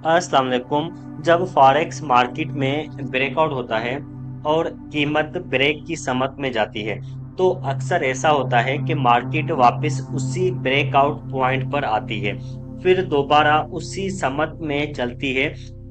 अस्सलाम वालेकुम। जब फॉरेक्स मार्केट में ब्रेकआउट होता है और कीमत ब्रेक की समत में जाती है तो अक्सर ऐसा होता है कि मार्केट वापस उसी ब्रेकआउट पॉइंट पर आती है, फिर दोबारा उसी समत में चलती है।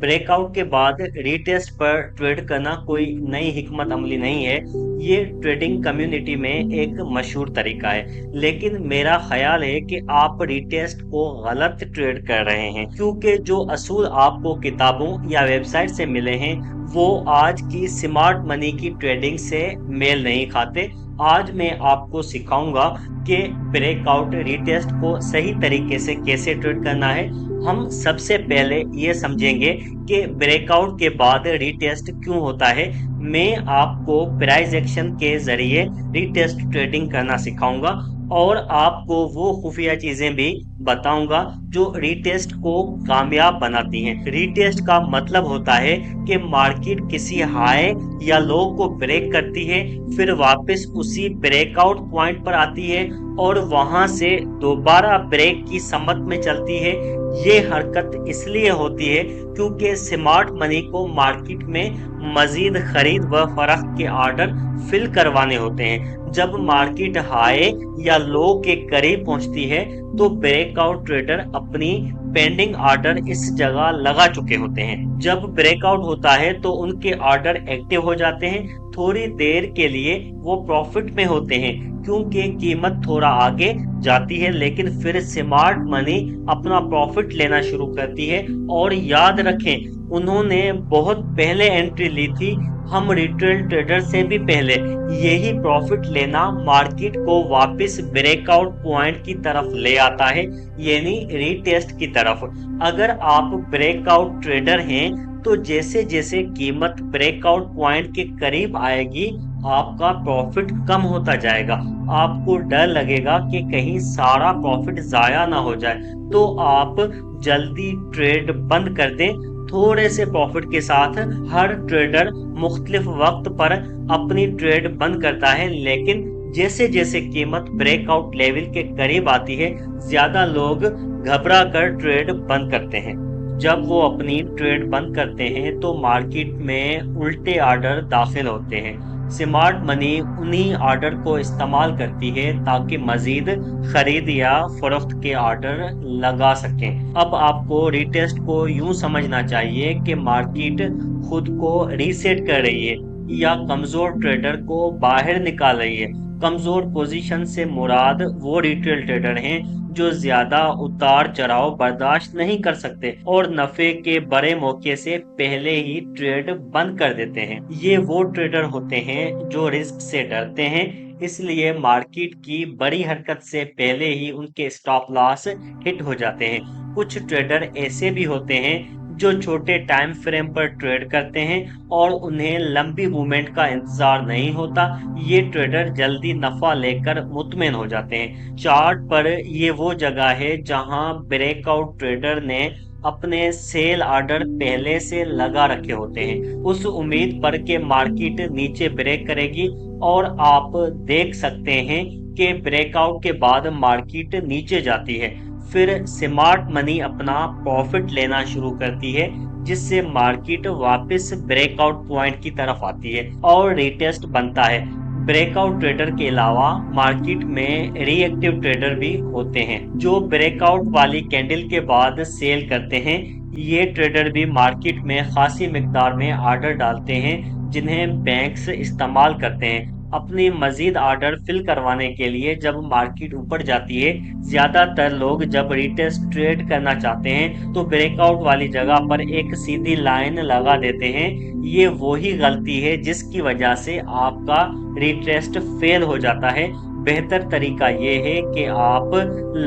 ब्रेकआउट के बाद रीटेस्ट पर ट्रेड करना कोई नई हिकमत अमली नहीं है। ये ट्रेडिंग कम्युनिटी में एक मशहूर तरीका है, लेकिन मेरा ख्याल है कि आप रीटेस्ट को गलत ट्रेड कर रहे हैं, क्योंकि जो असूल आपको किताबों या वेबसाइट से मिले हैं वो आज की स्मार्ट मनी की ट्रेडिंग से मेल नहीं खाते। आज मैं आपको सिखाऊंगा कि ब्रेकआउट रीटेस्ट को सही तरीके से कैसे ट्रेड करना है। हम सबसे पहले ये समझेंगे कि ब्रेकआउट के बाद रीटेस्ट क्यों होता है। मैं आपको प्राइस एक्शन के जरिए रीटेस्ट ट्रेडिंग करना सिखाऊंगा और आपको वो खुफिया चीजें भी बताऊंगा जो रीटेस्ट को कामयाब बनाती हैं। रीटेस्ट का मतलब होता है कि मार्केट किसी हाई या लो को ब्रेक करती है, फिर वापस उसी ब्रेकआउट पॉइंट पर आती है और वहां से दोबारा ब्रेक की समत में चलती है। ये हरकत इसलिए होती है क्योंकि स्मार्ट मनी को मार्केट में मजीद खरीद व फरोख्त के ऑर्डर फिल करवाने होते हैं। जब मार्केट हाई या लो के करीब पहुंचती है तो ब्रेकआउट ट्रेडर अपनी पेंडिंग ऑर्डर इस जगह लगा चुके होते हैं। जब ब्रेकआउट होता है तो उनके ऑर्डर एक्टिव हो जाते हैं। थोड़ी देर के लिए वो प्रॉफिट में होते हैं क्योंकि कीमत थोड़ा आगे जाती है, लेकिन फिर स्मार्ट मनी अपना प्रॉफिट लेना शुरू करती है। और याद रखें, उन्होंने बहुत पहले एंट्री ली थी। हम रिटेल ट्रेडर से भी पहले। यही प्रॉफिट लेना मार्केट को वापस ब्रेकआउट पॉइंट की तरफ ले आता है, यानी रीटेस्ट की तरफ। अगर आप ब्रेकआउट ट्रेडर हैं तो जैसे जैसे कीमत ब्रेकआउट पॉइंट के करीब आएगी आपका प्रॉफिट कम होता जाएगा। आपको डर लगेगा कि कहीं सारा प्रॉफिट जाया ना हो जाए, तो आप जल्दी ट्रेड बंद कर दें। थोड़े से प्रॉफिट के साथ हर ट्रेडर मुख्तलिफ वक्त पर अपनी ट्रेड बंद करता है, लेकिन जैसे जैसे कीमत ब्रेकआउट लेवल के करीब आती है ज्यादा लोग घबरा कर ट्रेड बंद करते हैं। जब वो अपनी ट्रेड बंद करते हैं तो मार्केट में उल्टे ऑर्डर दाखिल होते हैं। स्मार्ट मनी उन्हीं ऑर्डर को इस्तेमाल करती है ताकि मजीद खरीद या फरोख्त के ऑर्डर लगा सकें। अब आपको रीटेस्ट को यूं समझना चाहिए कि मार्केट खुद को रीसेट कर रही है या कमजोर ट्रेडर को बाहर निकाल रही है। कमजोर पोजीशन से मुराद वो रिटेल ट्रेडर हैं जो ज्यादा उतार चढ़ाव बर्दाश्त नहीं कर सकते और नफे के बड़े मौके से पहले ही ट्रेड बंद कर देते हैं। ये वो ट्रेडर होते हैं जो रिस्क से डरते हैं, इसलिए मार्केट की बड़ी हरकत से पहले ही उनके स्टॉप लॉस हिट हो जाते हैं। कुछ ट्रेडर ऐसे भी होते हैं जो छोटे टाइम फ्रेम पर ट्रेड करते हैं और उन्हें लंबी मूवमेंट का इंतजार नहीं होता। ये ट्रेडर जल्दी नफा लेकर मुतमिन हो जाते हैं। चार्ट पर ये वो जगह है जहां ब्रेकआउट ट्रेडर ने अपने सेल ऑर्डर पहले से लगा रखे होते हैं, उस उम्मीद पर कि मार्केट नीचे ब्रेक करेगी। और आप देख सकते हैं कि ब्रेकआउट के बाद मार्केट नीचे जाती है, फिर स्मार्ट मनी अपना प्रॉफिट लेना शुरू करती है, जिससे मार्केट वापस ब्रेकआउट पॉइंट की तरफ आती है और रीटेस्ट बनता है। ब्रेकआउट ट्रेडर के अलावा मार्केट में रिएक्टिव ट्रेडर भी होते हैं जो ब्रेकआउट वाली कैंडल के बाद सेल करते हैं। ये ट्रेडर भी मार्केट में खासी मिकदार में ऑर्डर डालते हैं जिन्हें बैंक्स इस्तेमाल करते हैं अपनी मजीद ऑर्डर फिल करवाने के लिए। जब मार्केट ऊपर जाती है, ज्यादातर लोग जब रिटेस्ट ट्रेड करना चाहते हैं तो ब्रेकआउट वाली जगह पर एक सीधी लाइन लगा देते हैं। ये वही गलती है जिसकी वजह से आपका रिटेस्ट फेल हो जाता है। बेहतर तरीका ये है कि आप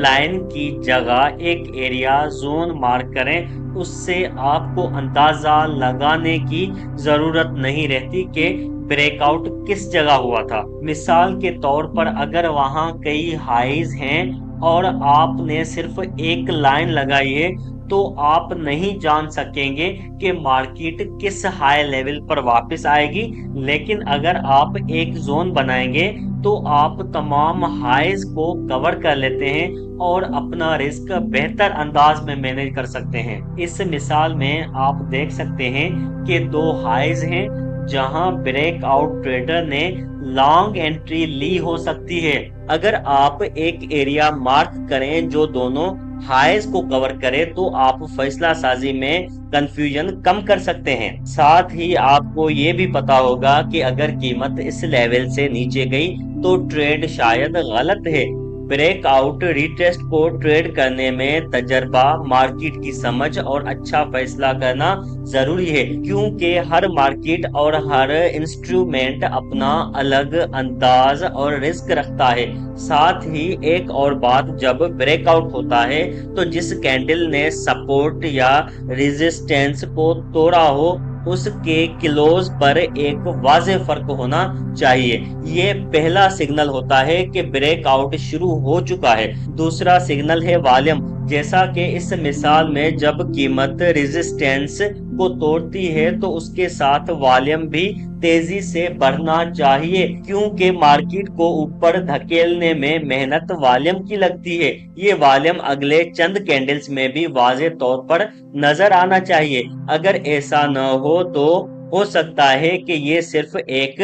लाइन की जगह एक एरिया जोन मार्क करें, उससे आपको अंदाजा लगाने की जरूरत नहीं रहती कि ब्रेकआउट किस जगह हुआ था। मिसाल के तौर पर अगर वहां कई हाईज हैं और आपने सिर्फ एक लाइन लगाई है तो आप नहीं जान सकेंगे कि मार्केट किस हाई लेवल पर वापस आएगी। लेकिन अगर आप एक जोन बनाएंगे तो आप तमाम हाइज को कवर कर लेते हैं और अपना रिस्क बेहतर अंदाज में मैनेज कर सकते हैं। इस मिसाल में आप देख सकते हैं कि दो हाइज हैं जहां ब्रेक आउट ट्रेडर ने लॉन्ग एंट्री ली हो सकती है। अगर आप एक एरिया मार्क करें जो दोनों हाइज को कवर करे तो आप फैसला साजी में कंफ्यूजन कम कर सकते हैं। साथ ही आपको ये भी पता होगा कि अगर कीमत इस लेवल से नीचे गई तो ट्रेड शायद गलत है। ब्रेकआउट रिटेस्ट को ट्रेड करने में तजर्बा, मार्केट की समझ और अच्छा फैसला करना जरूरी है, क्योंकि हर मार्केट और हर इंस्ट्रूमेंट अपना अलग अंदाज और रिस्क रखता है। साथ ही एक और बात, जब ब्रेकआउट होता है तो जिस कैंडल ने सपोर्ट या रेजिस्टेंस को तोड़ा हो उसके क्लोज पर एक वाज़ेह फर्क होना चाहिए। ये पहला सिग्नल होता है कि ब्रेकआउट शुरू हो चुका है। दूसरा सिग्नल है वॉल्यूम। जैसा कि इस मिसाल में जब कीमत रेजिस्टेंस को तोड़ती है तो उसके साथ वॉल्यूम भी तेजी से बढ़ना चाहिए, क्योंकि मार्केट को ऊपर धकेलने में मेहनत वॉल्यूम की लगती है। ये वॉल्यूम अगले चंद कैंडल्स में भी वाज़ेह तौर पर नजर आना चाहिए। अगर ऐसा न हो तो हो सकता है कि ये सिर्फ एक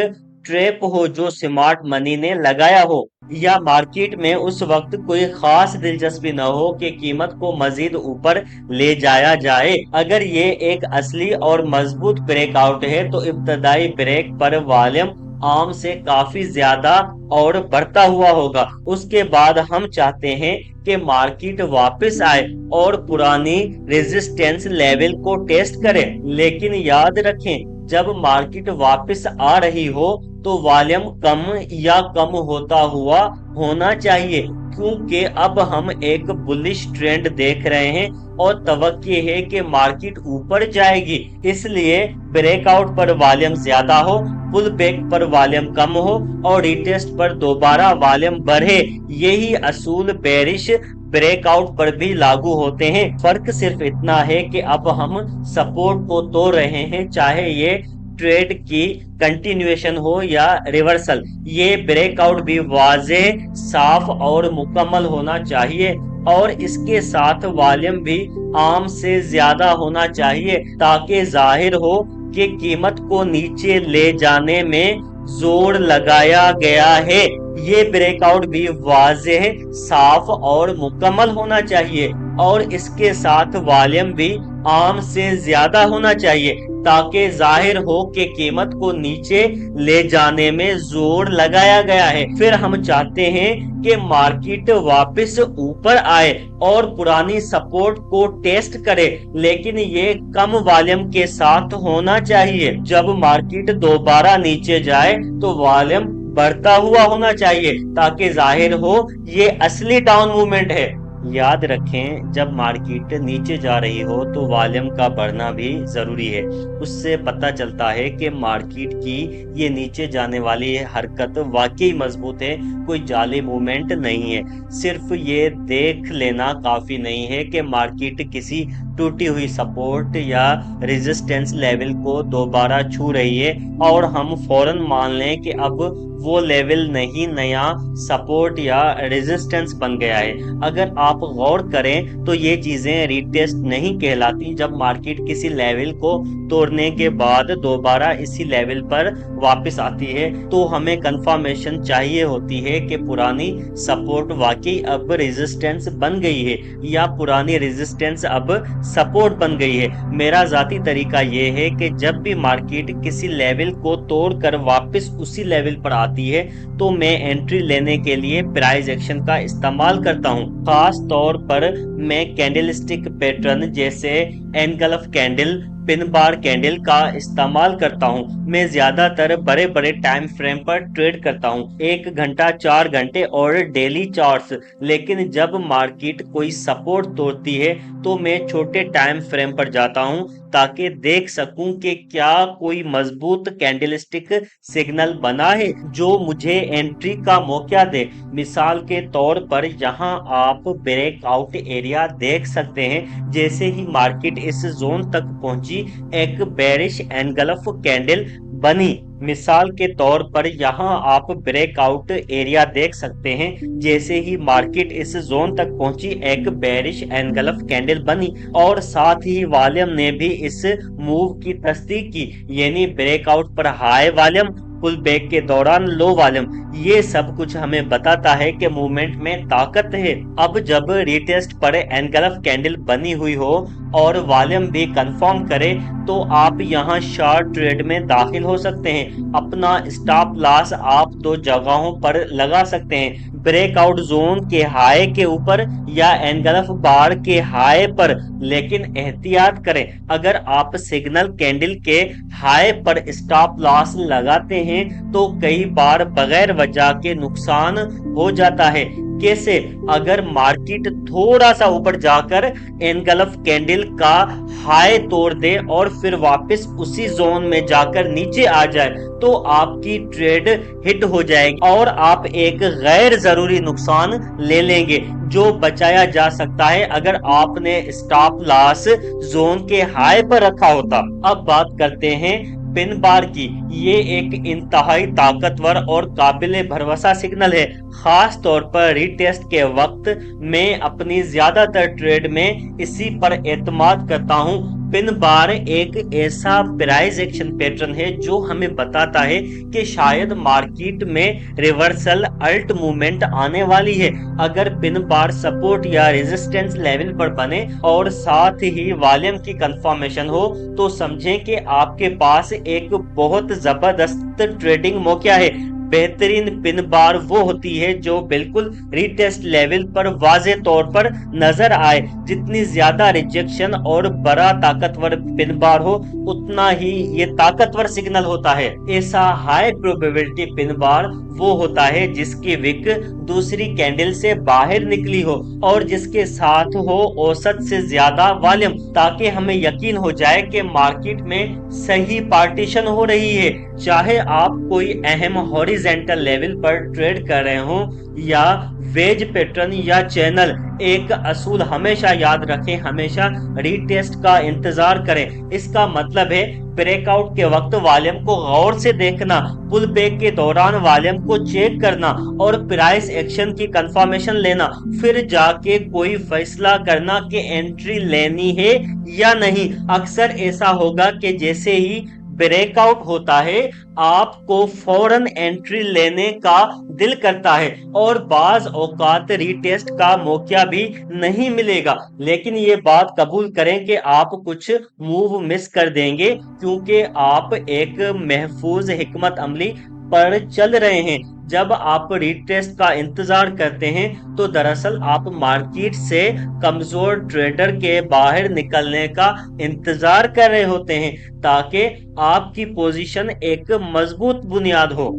ट्रैप हो जो स्मार्ट मनी ने लगाया हो, या मार्केट में उस वक्त कोई खास दिलचस्पी न हो कि कीमत को मजीद ऊपर ले जाया जाए। अगर ये एक असली और मजबूत ब्रेकआउट है तो इब्तदाई ब्रेक पर वॉल्यूम आम से काफी ज्यादा और बढ़ता हुआ होगा। उसके बाद हम चाहते हैं कि मार्केट वापस आए और पुरानी रेजिस्टेंस लेवल को टेस्ट करे। लेकिन याद रखें, जब मार्केट वापस आ रही हो तो वॉल्यूम कम या कम होता हुआ होना चाहिए, क्योंकि अब हम एक बुलिश ट्रेंड देख रहे हैं और तवक्की है कि मार्केट ऊपर जाएगी। इसलिए ब्रेकआउट पर वॉल्यूम ज्यादा हो, पुल बैक पर वॉल्यूम कम हो और रिटेस्ट पर दोबारा वॉल्यूम बढ़े। यही असूल बेरिश ब्रेकआउट पर भी लागू होते हैं। फर्क सिर्फ इतना है कि अब हम सपोर्ट को तोड़ रहे हैं, चाहे ये ट्रेड की कंटिन्यूएशन हो या रिवर्सल। ये ब्रेकआउट भी वाज़ेह, साफ और मुकम्मल होना चाहिए और इसके साथ वॉल्यूम भी आम से ज्यादा होना चाहिए, ताकि जाहिर हो कि कीमत को नीचे ले जाने में जोर लगाया गया है। ये ब्रेकआउट भी वाज़ेह, साफ और मुकम्मल होना चाहिए और इसके साथ वॉल्यूम भी आम से ज्यादा होना चाहिए, ताकि जाहिर हो कि कीमत को नीचे ले जाने में जोर लगाया गया है। फिर हम चाहते हैं कि मार्केट वापस ऊपर आए और पुरानी सपोर्ट को टेस्ट करे, लेकिन ये कम वॉल्यूम के साथ होना चाहिए। जब मार्केट दोबारा नीचे जाए तो वॉल्यूम बढ़ता हुआ होना चाहिए, ताकि जाहिर हो ये असली डाउन मूवमेंट है। याद रखें, जब मार्केट नीचे जा रही हो तो वॉल्यूम का बढ़ना भी जरूरी है। उससे पता चलता है कि मार्केट की ये नीचे जाने वाली हरकत वाकई मजबूत है, कोई जाली मूवमेंट नहीं है। सिर्फ ये देख लेना काफी नहीं है कि मार्केट किसी टूटी हुई सपोर्ट या रेजिस्टेंस लेवल को दोबारा छू रही है और हम फौरन मान लें कि अब वो लेवल नहीं, नया सपोर्ट या रेजिस्टेंस बन गया है। अगर आप गौर करें तो ये चीजें रीटेस्ट नहीं कहलाती। जब मार्केट किसी लेवल को तोड़ने के बाद दोबारा इसी लेवल पर वापस आती है तो हमें कंफर्मेशन चाहिए होती है कि पुरानी सपोर्ट वाकई अब रेजिस्टेंस बन गई है या पुरानी रेजिस्टेंस अब सपोर्ट बन गई है। मेरा जाती तरीका ये है कि जब भी मार्केट किसी लेवल को तोड़कर वापस उसी लेवल पर आती है तो मैं एंट्री लेने के लिए प्राइस एक्शन का इस्तेमाल करता हूँ। खास तौर पर मैं कैंडलस्टिक पैटर्न जैसे engulf candle, pin bar candle का इस्तेमाल करता हूँ। मैं ज्यादातर बड़े बड़े टाइम फ्रेम पर ट्रेड करता हूँ, 1 घंटा, 4 घंटे और डेली चार्ट्स। लेकिन जब मार्केट कोई सपोर्ट तोड़ती है तो मैं छोटे टाइम फ्रेम पर जाता हूँ ताकि देख सकूं कि क्या कोई मजबूत कैंडलस्टिक सिग्नल बना है जो मुझे एंट्री का मौका दे। मिसाल के तौर पर यहाँ आप ब्रेकआउट एरिया देख सकते हैं। जैसे ही मार्केट इस जोन तक पहुंची, एक बेरिश एनगल्फ कैंडल बनी। मिसाल के तौर पर यहाँ आप ब्रेकआउट एरिया देख सकते हैं। जैसे ही मार्केट इस जोन तक पहुंची, एक बेरिश एनगल्फ कैंडल बनी और साथ ही वॉल्यूम ने भी इस मूव की तस्दीक की, यानी ब्रेकआउट पर हाई वॉल्यूम, पुल बैक के दौरान लो वॉल्यूम। ये सब कुछ हमें बताता है कि मूवमेंट में ताकत है। अब जब रिटेस्ट पर एनगल्फ कैंडल बनी हुई हो और वॉल्यूम भी कंफर्म करे तो आप यहाँ शॉर्ट ट्रेड में दाखिल हो सकते हैं। अपना स्टॉप लॉस आप 2 जगहों पर लगा सकते हैं, ब्रेकआउट जोन के हाई के ऊपर या एनगल्फ बार के हाई पर। लेकिन एहतियात करें, अगर आप सिग्नल कैंडल के हाई पर स्टॉप लॉस लगाते हैं तो कई बार बगैर वजह के नुकसान हो जाता है। कैसे? अगर मार्केट थोड़ा सा ऊपर जाकर एनगल्फ कैंडल का हाई तोड़ दे और फिर वापस उसी जोन में जाकर नीचे आ जाए तो आपकी ट्रेड हिट हो जाएगी और आप एक गैर जरूरी नुकसान ले लेंगे जो बचाया जा सकता है अगर आपने स्टॉप लॉस जोन के हाई पर रखा होता। अब बात करते हैं पिन बार की। ये एक इंतहाई ताकतवर और काबिले भरोसा सिग्नल है। खास तौर पर रीटेस्ट के वक्त मैं अपनी ज्यादातर ट्रेड में इसी पर एतमाद करता हूँ। पिन बार एक ऐसा प्राइस एक्शन पैटर्न है जो हमें बताता है कि शायद मार्केट में रिवर्सल अल्ट मूवमेंट आने वाली है। अगर पिन बार सपोर्ट या रेजिस्टेंस लेवल पर बने और साथ ही वॉल्यूम की कंफर्मेशन हो तो समझें कि आपके पास एक बहुत जबरदस्त ट्रेडिंग मौका है। बेहतरीन पिन बार वो होती है जो बिल्कुल रीटेस्ट लेवल पर वाजे तौर पर नजर आए। जितनी ज्यादा रिजेक्शन और बड़ा ताकतवर पिन बार हो उतना ही ये ताकतवर सिग्नल होता है। ऐसा हाई प्रोबेबिलिटी पिन बार वो होता है जिसकी विक दूसरी कैंडल से बाहर निकली हो और जिसके साथ हो औसत से ज्यादा वॉल्यूम, ताकि हमें यकीन हो जाए कि मार्केट में सही पार्टीशन हो रही है। चाहे आप कोई अहम हॉरिजॉन्टल लेवल पर ट्रेड कर रहे हो या वेज पैटर्न या चैनल, एक असूल हमेशा याद रखें, हमेशा रीटेस्ट का इंतजार करें। इसका मतलब है ब्रेकआउट के वक्त वॉल्यूम को गौर से देखना, पुल बैक के दौरान वॉल्यूम को चेक करना और प्राइस एक्शन की कंफर्मेशन लेना, फिर जाके कोई फैसला करना कि एंट्री लेनी है या नहीं। अक्सर ऐसा होगा कि जैसे ही ब्रेकआउट होता है आपको फौरन एंट्री लेने का दिल करता है और बाज औकात रीटेस्ट का मौका भी नहीं मिलेगा। लेकिन ये बात कबूल करें कि आप कुछ मूव मिस कर देंगे क्योंकि आप एक महफूज हिकमत अमली पर चल रहे हैं। जब आप रीटेस्ट का इंतजार करते हैं तो दरअसल आप मार्केट से कमजोर ट्रेडर के बाहर निकलने का इंतजार कर रहे होते हैं ताकि आपकी पोजीशन एक मजबूत बुनियाद हो।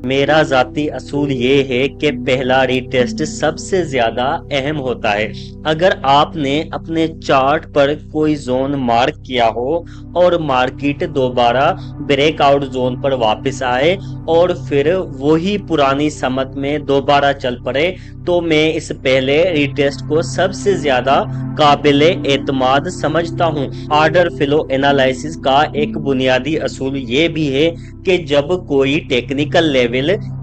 मेरा जाती असूल ये है कि पहला रीटेस्ट सबसे ज्यादा अहम होता है। अगर आपने अपने चार्ट पर कोई जोन मार्क किया हो और मार्केट दोबारा ब्रेकआउट जोन पर वापस आए और फिर वही पुरानी समत में दोबारा चल पड़े तो मैं इस पहले रीटेस्ट को सबसे ज्यादा काबिले एतमाद समझता हूँ। ऑर्डर फ्लो एनालिसिस का एक बुनियादी असूल ये भी है कि जब कोई टेक्निकल लेवल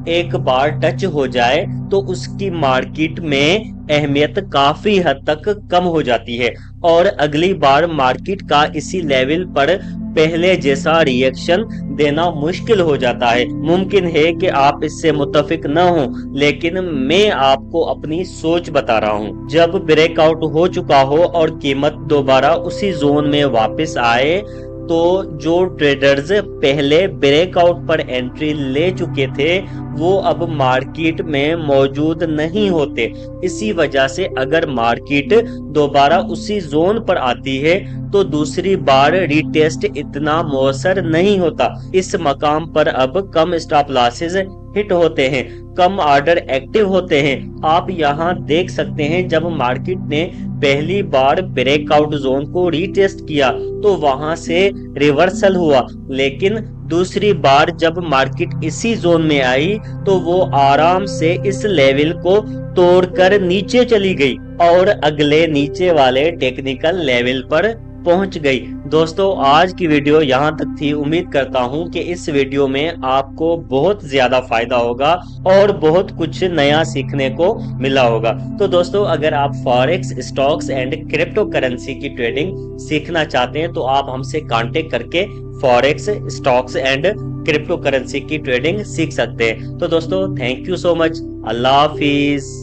एक बार टच हो जाए तो उसकी मार्केट में अहमियत काफी हद तक कम हो जाती है और अगली बार मार्केट का इसी लेवल पर पहले जैसा रिएक्शन देना मुश्किल हो जाता है। मुमकिन है कि आप इससे मुत्तफिक न हो, लेकिन मैं आपको अपनी सोच बता रहा हूँ। जब ब्रेकआउट हो चुका हो और कीमत दोबारा उसी जोन में वापस आए तो जो ट्रेडर्स पहले ब्रेक आउट पर एंट्री ले चुके थे वो अब मार्केट में मौजूद नहीं होते। इसी वजह से अगर मार्केट दोबारा उसी जोन पर आती है तो दूसरी बार रीटेस्ट इतना मौसर नहीं होता। इस मकाम पर अब कम स्टॉप लॉसेस हिट होते हैं, कम ऑर्डर एक्टिव होते हैं। आप यहाँ देख सकते हैं जब मार्केट ने पहली बार ब्रेकआउट जोन को रीटेस्ट किया तो वहां से रिवर्सल हुआ, लेकिन दूसरी बार जब मार्केट इसी जोन में आई तो वो आराम से इस लेवल को तोड़कर नीचे चली गई और अगले नीचे वाले टेक्निकल लेवल पर पहुंच गई। दोस्तों आज की वीडियो यहाँ तक थी। उम्मीद करता हूँ कि इस वीडियो में आपको बहुत ज्यादा फायदा होगा और बहुत कुछ नया सीखने को मिला होगा। तो दोस्तों अगर आप forex, stocks and crypto currency की ट्रेडिंग सीखना चाहते हैं तो आप हमसे कांटेक्ट करके forex, stocks and crypto currency की ट्रेडिंग सीख सकते हैं। तो दोस्तों thank you so much. Allah Hafiz.